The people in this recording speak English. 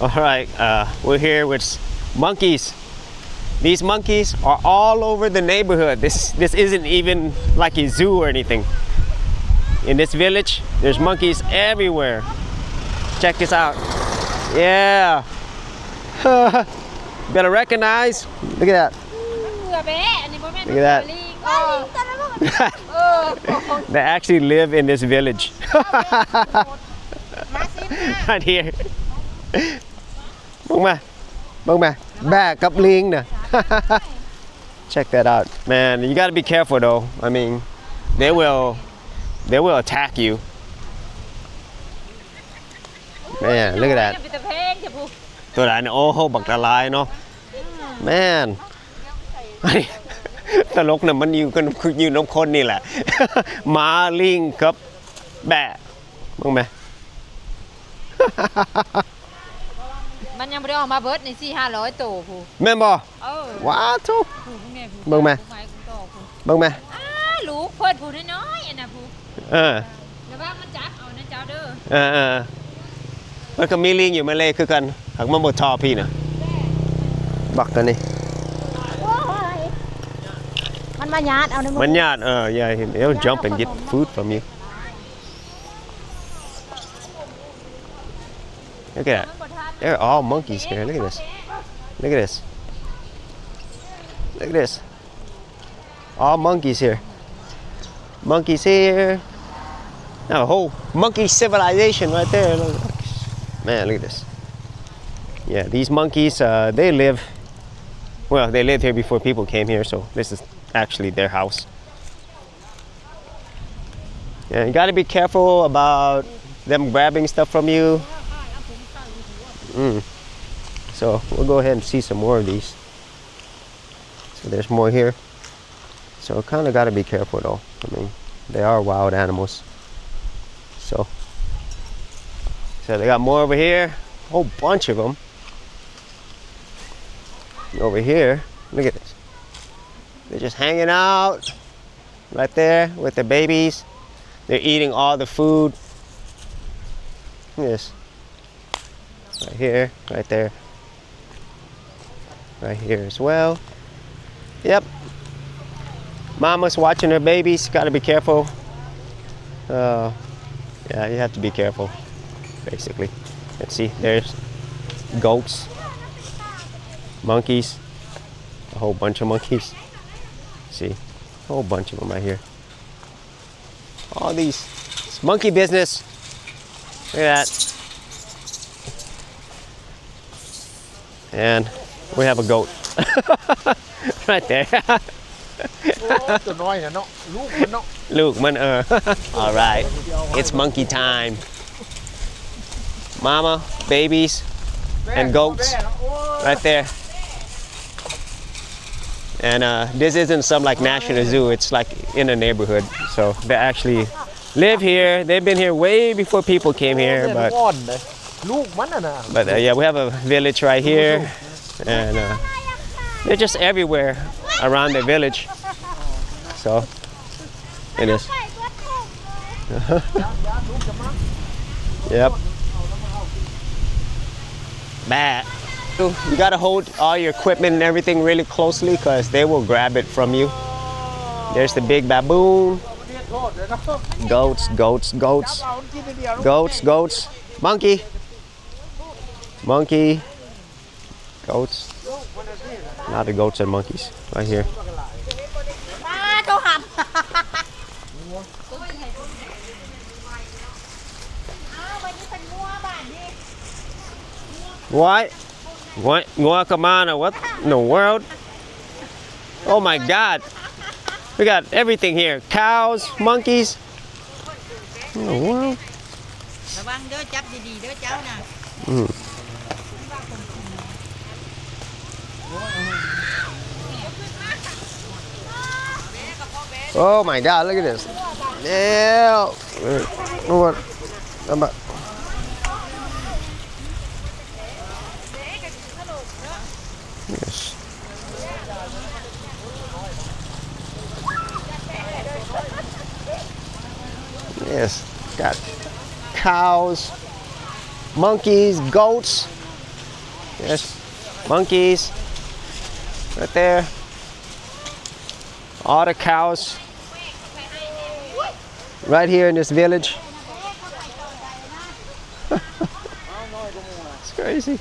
All right, we're here with monkeys. These monkeys are all over the neighborhood. This isn't even like a zoo or anything. In this village, there's monkeys everywhere. Check this out. Yeah. Better recognize. Look at that. Look at that. They actually live in this village. Right here. Bông ma. Ba cặp liêng nè. Check that out. Man, you gotta be careful though. I mean, they will attack you. Man, look at that. ตัวนั้นโอ้โหบักละลายเนาะ Man ตลกนะมันอยู่กันอยู่น้ำคนนี่แหละ ม้าลิงกับแบะมึงไหม มันยังไม่ได้ออกมาเบิร์ดใน400-500ตัวผู้ แม่นบ่ว้าวทุกมึงไหมมึงไหมลูกเพิ่นผู้น้อยๆนะผู้แล้วว่ามันจับเอานะเจ้าเด้อมันก็มีลิงอยู่มาเลยคือกันหักมันบดทอพี่นะบักกันนี่มันมาญาติเอาในมือมันญาติyeah they'll jump and get food from you look at that they're all monkeys here look at this look at this look at this all monkeys here a whole monkey civilization right there man look at this yeah these monkeys they lived here before people came here so this is actually their house yeah you got to be careful about them grabbing stuff from you so we'll go ahead and see some more of these so there's more here so kind of got to be careful though I mean they are wild animals so they got more over here a whole bunch of them over here look at this they're just hanging out right there with their babies they're eating all the food look at this right here right there right here as well yep mama's watching her babies got to be careful yeah you have to be careful basically let's see there's goats monkeys a whole bunch of monkeys see a whole bunch of them right here all these it's monkey business look at that and we have a goat right there Look, man, all right, it's monkey time. Mama, babies, and goats, right there. And this isn't some like national zoo. It's like in a neighborhood. So they actually live here. They've been here way before people came here. But yeah, we have a village right here, and they're just everywhere around the village. So it is. Yep. Bad. You gotta hold all your equipment and everything really closely because they will grab it from you. There's the big baboon. Goats. Monkey. Goats. A lot of goats and monkeys right here. What? Guacamole, what in the world? Oh my God. We got everything here. Cows, monkeys. In the world? Oh my God, look at this. Yeah. What? Yes. Yes. Got cows, monkeys, goats, Yes, monkeys. Right there. All the cows. Right here in this village. It's crazy.